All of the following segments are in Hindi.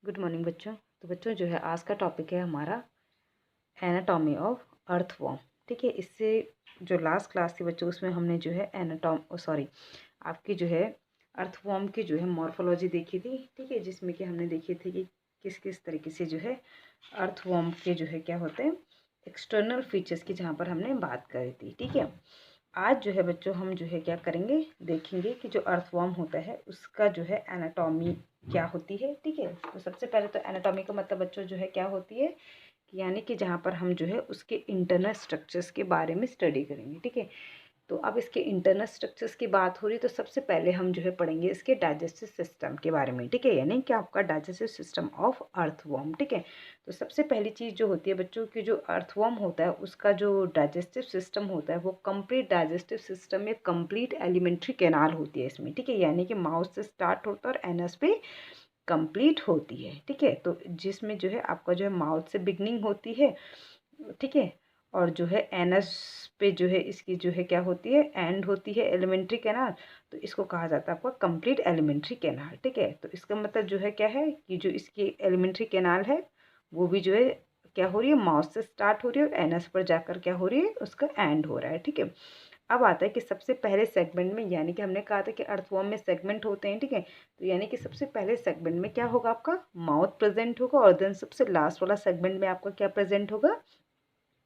गुड मॉर्निंग बच्चों। तो बच्चों जो है आज का टॉपिक है हमारा एनाटॉमी ऑफ अर्थवॉर्म। ठीक है, इससे जो लास्ट क्लास थी बच्चों उसमें हमने जो है आपकी जो है अर्थवॉर्म की जो है मॉर्फोलॉजी देखी थी। ठीक है, जिसमें कि हमने देखी थी कि किस किस तरीके से जो है अर्थवॉर्म के जो है क्या होते हैं एक्सटर्नल फीचर्स की, जहाँ पर हमने बात करी थी। ठीक है, आज जो है बच्चों हम जो है क्या करेंगे, देखेंगे कि जो अर्थवॉर्म होता है उसका जो है एनाटॉमी क्या होती है। ठीक है, तो सबसे पहले तो एनाटॉमी का मतलब बच्चों जो है क्या होती है कि यानी कि जहाँ पर हम जो है उसके इंटरनल स्ट्रक्चर्स के बारे में स्टडी करेंगे। ठीक है, तो अब इसके इंटरनल स्ट्रक्चर्स की बात हो रही तो सबसे पहले हम जो है पढ़ेंगे इसके डाइजेस्टिव सिस्टम के बारे में। ठीक है, यानी कि आपका डाइजेस्टिव सिस्टम ऑफ अर्थवॉर्म। ठीक है, तो सबसे पहली चीज़ जो होती है बच्चों की, जो अर्थवॉर्म होता है उसका जो डाइजेस्टिव सिस्टम होता है वो कंप्लीट डाइजेस्टिव सिस्टम या कंप्लीट एलिमेंट्री कैनाल होती है इसमें। ठीक है, यानी कि माउथ से स्टार्ट होता है और एनस पे कंप्लीट होती है। ठीक है, तो जिसमें जो है आपका जो है माउथ से बिगनिंग होती है। ठीक है, और जो है एनस पे जो है इसकी जो है क्या होती है एंड होती है एलिमेंट्री कैनाल। तो इसको कहा जाता है आपका कंप्लीट एलिमेंट्री कैनाल। ठीक है, तो इसका मतलब जो है क्या है कि जो इसकी एलिमेंट्री कैनाल है वो भी जो है क्या हो रही है, माउथ से स्टार्ट हो रही है और एनस पर जाकर क्या हो रही है, उसका एंड हो रहा है। ठीक है, अब आता है कि सबसे पहले सेगमेंट में, यानी कि हमने कहा था कि अर्थवॉर्म में सेगमेंट होते हैं। ठीक है, तो यानी कि सबसे पहले सेगमेंट में क्या होगा, आपका माउथ प्रेजेंट होगा और देन सबसे लास्ट वाला सेगमेंट में आपका क्या प्रेजेंट होगा,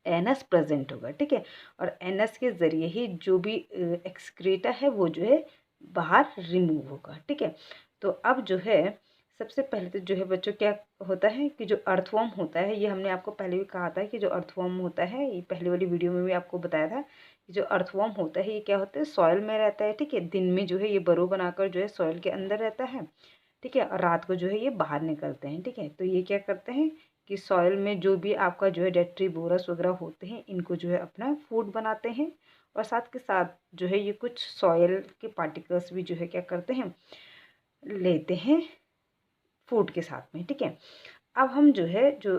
एनस प्रेजेंट होगा। ठीक है, और एनस के ज़रिए ही जो भी एक्सक्रीटा है वो जो है बाहर रिमूव होगा। ठीक है, तो अब जो है सबसे पहले तो जो है बच्चों क्या होता है कि जो अर्थवॉर्म होता है, ये हमने आपको पहले भी कहा था कि जो अर्थवॉर्म होता है, ये पहले वाली वीडियो में भी आपको बताया था कि जो अर्थवॉर्म होता है ये क्या होता है, सॉइल में रहता है। ठीक है, दिन में जो है ये बरो बनाकर जो है सॉइल के अंदर रहता है। ठीक है, और रात को जो है ये बाहर निकलते हैं। ठीक है, तो ये क्या करते हैं कि सॉइल में जो भी आपका जो है डेट्रीबोरस वगैरह होते हैं इनको जो है अपना फूड बनाते हैं, और साथ के साथ जो है ये कुछ सॉइल के पार्टिकल्स भी जो है क्या करते हैं, लेते हैं फूड के साथ में। ठीक है, अब हम जो है जो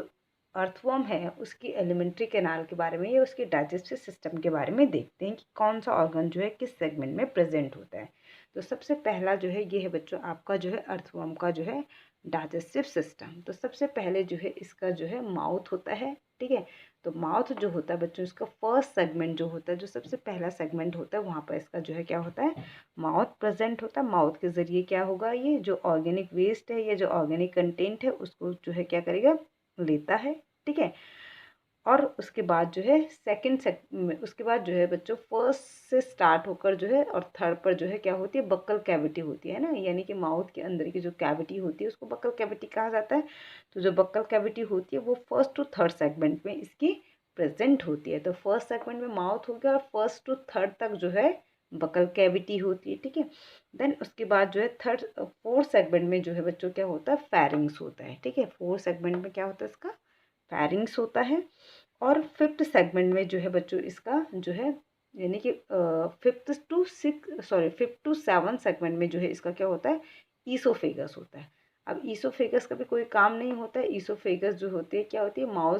अर्थवॉर्म है उसकी एलिमेंट्री कैनाल के बारे में या उसके डाइजेस्टिव सिस्टम के बारे में देखते हैं कि कौन सा ऑर्गन जो है किस सेगमेंट में प्रेजेंट होता है। तो सबसे पहला जो है ये है बच्चों आपका जो है अर्थवॉर्म का जो है डाइजेस्टिव सिस्टम। तो सबसे पहले जो है इसका जो है माउथ होता है। ठीक है, तो माउथ जो होता है बच्चों, इसका फर्स्ट सेगमेंट जो होता है, जो सबसे पहला सेगमेंट होता है, वहाँ पर इसका जो है क्या होता है, माउथ प्रेजेंट होता है। माउथ के ज़रिए क्या होगा, ये जो ऑर्गेनिक वेस्ट है या जो ऑर्गेनिक कंटेंट है उसको जो है क्या करेगा, लेता है। ठीक है, और उसके बाद जो है उसके बाद जो है बच्चों फर्स्ट से स्टार्ट होकर जो है और थर्ड पर जो है क्या होती है, बक्कल कैविटी होती है ना, यानी कि माउथ के अंदर की जो कैविटी होती है उसको बक्कल कैविटी कहा जाता है। तो जो बक्कल कैविटी होती है वो फर्स्ट टू थर्ड सेगमेंट में इसकी प्रेजेंट होती है। तो फर्स्ट सेगमेंट में माउथ हो गया और फर्स्ट टू थर्ड तक जो है बकल कैविटी होती है। ठीक है, देन उसके बाद जो है थर्ड फोर्थ सेगमेंट में जो है बच्चों क्या होता है, फेरिंग्स होता है। ठीक है, फोर्थ सेगमेंट में क्या होता है, इसका फेरिंग्स होता है। और फिफ्थ सेगमेंट में जो है बच्चों इसका जो है यानी कि फिफ्थ टू सेवन सेगमेंट में जो है इसका क्या होता है, ईसोफेगस होता है। अब ईसोफेगस का भी कोई काम नहीं होता है। ईसोफेगस जो होती है क्या होती है, माउथ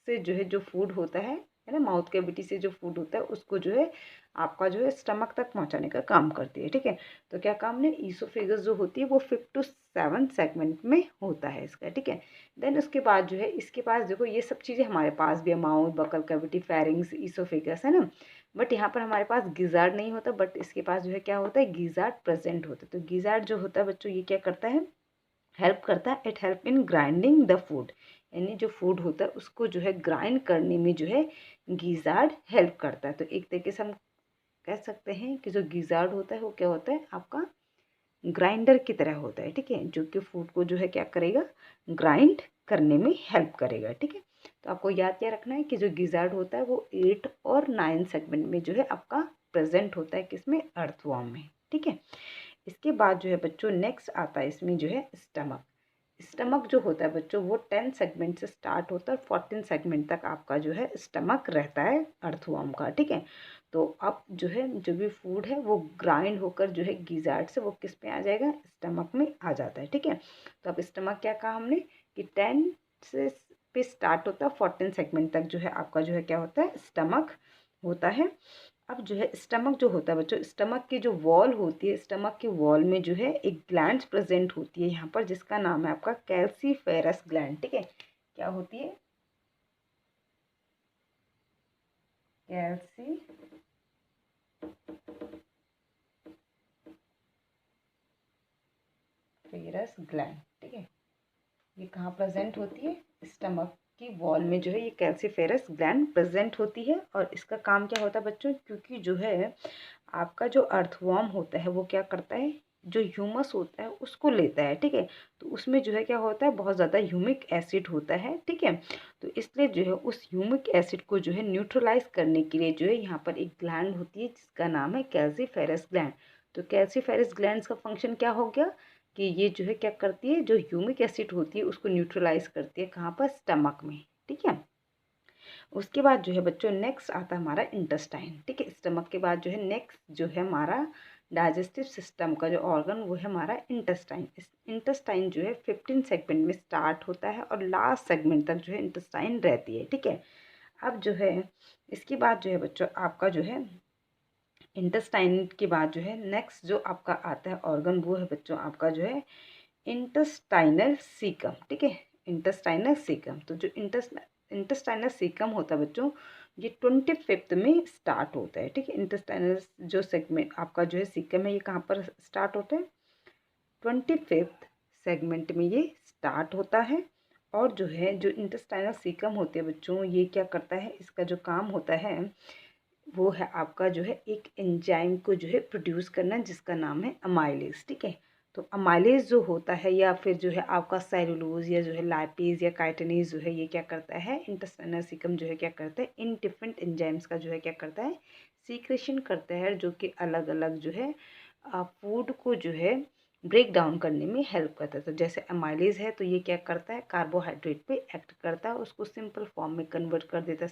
से जो है जो फूड होता है ना, माउथ कैविटी से जो फूड होता है उसको जो है आपका जो है स्टमक तक पहुंचाने का काम करती है। ठीक है, तो क्या काम ने, ईसोफेगस जो होती है वो फिफ्थ टू सेवन सेगमेंट में होता है इसका। ठीक है, देन उसके बाद जो है इसके पास देखो ये सब चीज़ें हमारे पास भी है, mouth, buccal cavity, pharynx, oesophagus, है ना, बट यहाँ पर हमारे पास गिजार्ड नहीं होता, बट इसके पास जो है क्या होता है, गिजार्ड प्रेजेंट होता है। तो गिजार्ड जो होता है बच्चों ये क्या करता है, हेल्प करता है, it help in grinding the food, यानी जो फूड होता है उसको जो है ग्राइंड करने में जो है गिजार्ड हेल्प करता है। तो एक तरीके से हम कह सकते हैं कि जो गिजार्ड होता है वो क्या होता है, आपका ग्राइंडर की तरह होता है। ठीक है, जो कि फूड को जो है क्या करेगा, ग्राइंड करने में हेल्प करेगा। ठीक है, तो आपको याद क्या रखना है कि जो गिजार्ड होता है वो 8 और 9 सेगमेंट में जो है आपका प्रेजेंट होता है, किसमें, अर्थवॉर्म में। ठीक है, इसके बाद जो है बच्चों नेक्स्ट आता है इसमें जो है स्टमक। स्टमक जो होता है बच्चों वो 10 सेगमेंट से स्टार्ट होता है और 14 सेगमेंट तक आपका जो है स्टमक रहता है अर्थवॉर्म का। ठीक है, तो अब जो है जो भी फूड है वो ग्राइंड होकर जो है गिजार्ड से वो किस पे आ जाएगा, स्टमक में आ जाता है। ठीक है, तो अब स्टमक क्या कहा हमने कि 10 से पे स्टार्ट होता है, 14 सेगमेंट तक जो है आपका जो है क्या होता है, स्टमक होता है। अब जो है स्टमक जो होता है बच्चों, स्टमक की जो वॉल होती है, स्टमक की वॉल में जो है एक ग्लैंड प्रेजेंट होती है यहाँ पर, जिसका नाम है आपका कैल्सीफेरस ग्लैंड। ठीक है, क्या होती है? Calciferous gland. ठीक है, ये कहाँ प्रेजेंट होती है? स्टमक की वॉल में जो है ये कैल्सीफेरस ग्लैंड प्रेजेंट होती है। और इसका काम क्या होता है बच्चों? क्योंकि जो है आपका जो अर्थवर्म होता है वो क्या करता है, जो ह्यूमस होता है उसको लेता है। ठीक है, तो उसमें जो है क्या होता है, बहुत ज़्यादा ह्यूमिक एसिड होता है। ठीक है, तो इसलिए जो है उस ह्यूमिक एसिड को जो है न्यूट्रलाइज करने के लिए जो है यहाँ पर एक ग्लैंड होती है जिसका नाम है कैल्सीफेरस ग्लैंड। तो कैल्सीफेरस ग्लैंड का फंक्शन क्या हो गया कि ये जो है क्या करती है, जो ह्यूमिक एसिड होती है उसको न्यूट्रलाइज करती है। कहाँ पर? स्टमक में। ठीक है, उसके बाद जो है बच्चों नेक्स्ट आता है हमारा इंटेस्टाइन। ठीक है, स्टमक के बाद जो है नेक्स्ट जो है हमारा डाइजेस्टिव सिस्टम का जो ऑर्गन वो है हमारा इंटेस्टाइन। इस इंटेस्टाइन जो है 15 सेगमेंट में स्टार्ट होता है और लास्ट सेगमेंट तक जो है इंटेस्टाइन रहती है। ठीक है, अब जो है इसके बाद जो है बच्चों आपका जो है इंटेस्टाइन के बाद जो है नेक्स्ट जो आपका आता है ऑर्गन वो है बच्चों आपका जो है इंटेस्टाइनल सीकम। ठीक है, इंटेस्टाइनल सीकम। तो जो इंटेस्टाइनल सीकम होता है बच्चों, ये 25th में स्टार्ट होता है। ठीक है, इंटेस्टाइनल जो सेगमेंट आपका जो है सीकम है ये कहाँ पर स्टार्ट होता है? 25th सेगमेंट में ये स्टार्ट होता है। और जो है जो इंटेस्टाइनल सीकम होते हैं बच्चों, ये क्या करता है, इसका जो काम होता है वो है आपका जो है एक एंजाइम को जो है प्रोड्यूस करना जिसका नाम है अमाइलेज। ठीक है, तो अमाइलेज जो होता है या फिर जो है आपका सेलुलोज या जो है लाइपेज या काइटिनेज जो है ये क्या करता है, इंटेस्टाइनल सीकम जो है क्या करता है, इन डिफरेंट एंजाइम्स का जो है क्या करता है, सीक्रेशन करता है, जो कि अलग अलग जो है फूड को जो है ब्रेक डाउन करने में हेल्प करता है। तो जैसे अमाइलेज है तो ये क्या करता है, कार्बोहाइड्रेट पे एक्ट करता है, उसको सिंपल फॉर्म में कन्वर्ट कर देता है।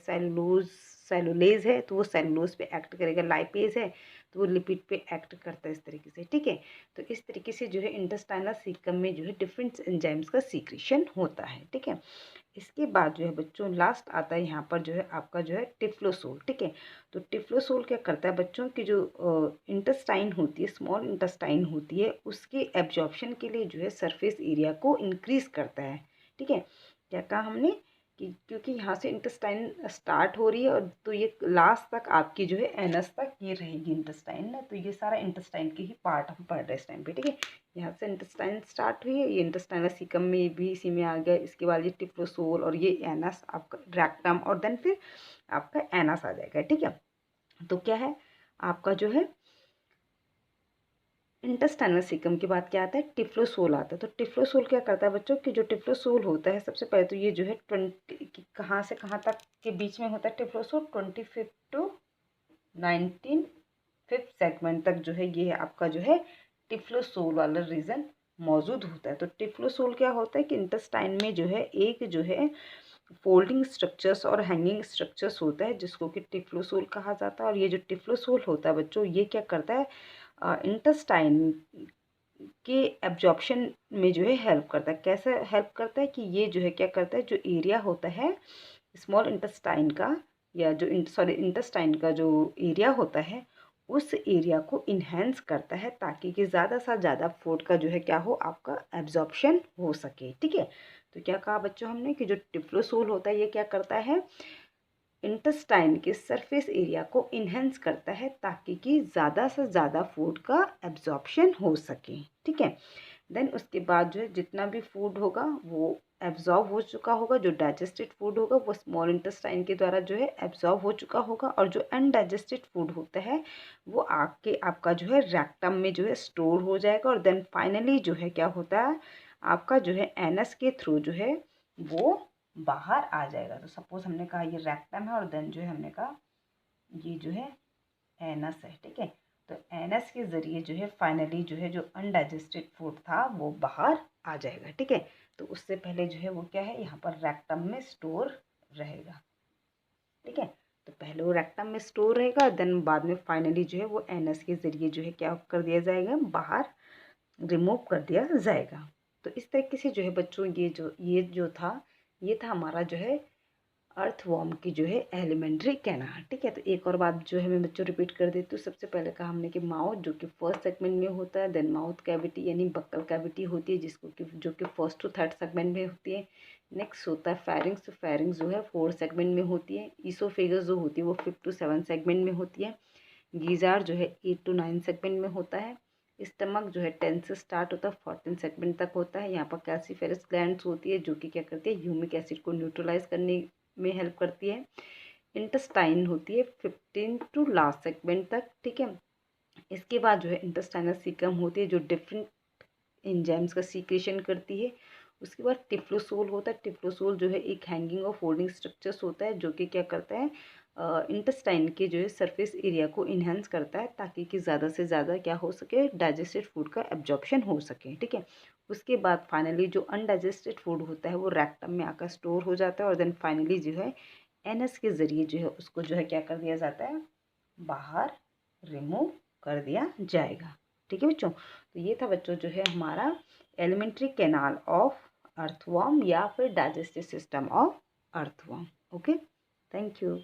सेलुलेज है तो वो सेलुलोज पे एक्ट करेगा, लाइपेज है तो वो लिपिड पे एक्ट करता है, इस तरीके से। ठीक है, तो इस तरीके से जो है इंटेस्टाइनल सीकम में जो है डिफरेंट एंजाइम्स का सीक्रेशन होता है। ठीक है, इसके बाद जो है बच्चों लास्ट आता है यहाँ पर जो है आपका जो है टिफ्लोसोल। ठीक है, तो टिफ्लोसोल क्या करता है बच्चों की जो इंटेस्टाइन होती है, स्मॉल इंटेस्टाइन होती है, उसके एब्जॉर्प्शन के लिए जो है सरफेस एरिया को इंक्रीज करता है। ठीक है, क्या कहा हमने कि क्योंकि यहाँ से इंटेस्टाइन स्टार्ट हो रही है और तो ये लास्ट तक आपकी जो है एनस तक ये रहेगी इंटेस्टाइन ना, तो ये सारा इंटेस्टाइन के ही पार्ट हम पढ़ रहे हैं इस टाइम पे। ठीक है, यहाँ से इंटेस्टाइन स्टार्ट हुई है, ये इंटेस्टाइनल सीकम में भी इसी में आ गया, इसके बाद ये टिफ्लोसोल और ये एनस आपका रेक्टम और देन फिर आपका एनस आ जाएगा। ठीक है, तो क्या है आपका जो है इंटेस्टाइनल सीकम के बाद क्या आता है, टिफ्लोसोल आता है। तो टिफ्लोसोल क्या करता है बच्चों कि जो टिफ्लोसोल होता है सबसे पहले तो ये जो है 20 कहाँ से कहाँ तक के बीच में होता है टिफ्लोसोल, 25 to 19 सेगमेंट तक जो है ये आपका जो है टिफ्लोसोल वाला रीजन मौजूद होता है। तो टिफ्लोसोल क्या होता है कि इंटेस्टाइन में जो है एक जो है फोल्डिंग स्ट्रक्चर्स और हैंगिंग स्ट्रक्चर्स होता है जिसको कि टिफ्लोसोल कहा जाता है। और ये जो टिफ्लोसोल होता है बच्चों ये क्या करता है, इंटेस्टाइन के एब्जॉर्प्शन में जो है हेल्प करता है। कैसे हेल्प करता है कि ये जो है क्या करता है, जो एरिया होता है स्मॉल इंटेस्टाइन का या जो इंटेस्टाइन का जो एरिया होता है उस एरिया को इन्हेंस करता है ताकि कि ज़्यादा से ज़्यादा फूड का जो है क्या हो, आपका एब्जॉर्प्शन हो सके। ठीक है, तो क्या कहा बच्चों हमने कि जो टिफ्लोसोल होता है ये क्या करता है, इंटेस्टाइन के सरफेस एरिया को इन्हेंस करता है ताकि कि ज़्यादा से ज़्यादा फूड का एब्जॉर्प्शन हो सके। ठीक है, देन उसके बाद जो है जितना भी फूड होगा वो एब्जॉर्ब हो चुका होगा, जो डाइजेस्टेड फूड होगा वो स्मॉल इंटेस्टाइन के द्वारा जो है एब्जॉर्ब हो चुका होगा, और जो अनडाइजेस्टेड फूड होता है वो आके आपका जो है रेक्टम में जो है स्टोर हो जाएगा। और देन फाइनली जो है क्या होता है आपका जो है एनस के थ्रू जो है वो बाहर आ जाएगा। तो सपोज हमने कहा ये रेक्टम है और देन जो है हमने कहा ये जो है एनस है। ठीक है, तो एनस के ज़रिए जो है फाइनली जो है जो अनडाइजेस्टेड फूड था वो बाहर आ जाएगा। ठीक है, तो उससे पहले जो है वो क्या है यहाँ पर रेक्टम में स्टोर रहेगा। ठीक है, तो पहले वो रेक्टम में स्टोर रहेगा, देन बाद में फाइनली जो है वो एनस के ज़रिए जो है क्या कर दिया जाएगा, बाहर रिमूव कर दिया जाएगा। तो इस तरीके से जो है बच्चों ये जो था ये था हमारा जो है अर्थवॉर्म की जो है एलिमेंट्री कैनाल। ठीक है, तो एक और बात जो है मैं बच्चों रिपीट कर देती हूँ। सबसे पहले कहा हमने कि माउथ जो कि फर्स्ट सेगमेंट में होता है, देन माउथ कैविटी यानी बक्कल कैविटी होती है जिसको कि जो कि फर्स्ट टू थर्ड सेगमेंट में होती है। नेक्स्ट होता है फेरिंग्स, तो फेरिंग्स जो है फोर्थ सेगमेंट में होती है। ईसोफेगस जो होती है वो 5 to 7 सेगमेंट में होती है। गीजार जो है 8 to 9 सेगमेंट में होता है। स्टमक जो है 10 से स्टार्ट होता है, 14 सेगमेंट तक होता है। यहाँ पर कैल्सीफेरस ग्लैंड्स होती है जो कि क्या करती है, ह्यूमिक एसिड को न्यूट्रलाइज करने में हेल्प करती है। इंटेस्टाइन होती है 15 टू लास्ट सेगमेंट तक। ठीक है, इसके बाद जो है इंटेस्टाइनल सीकम होती है जो डिफरेंट एंजाइम्स का सीक्रेशन करती है। उसके बाद टिफ्लोसोल होता है। टिफ्लोसोल जो है एक हैंगिंग और फोल्डिंग स्ट्रक्चर्स होता है जो कि क्या करता है, इंटेस्टाइन के जो है सरफेस एरिया को इन्हेंस करता है ताकि कि ज़्यादा से ज़्यादा क्या हो सके, डाइजेस्टेड फूड का एब्जॉर्प्शन हो सके। ठीक है, उसके बाद फाइनली जो अनडाइजेस्टेड फूड होता है वो रेक्टम में आकर स्टोर हो जाता है और देन फाइनली जो है एनएस के ज़रिए जो है उसको जो है क्या कर दिया जाता है, बाहर रिमूव कर दिया जाएगा। ठीक है बच्चों, तो ये था बच्चों जो है हमारा एलिमेंट्री कैनाल ऑफ अर्थवर्म या फिर digestive system of earthworm. Okay, thank you.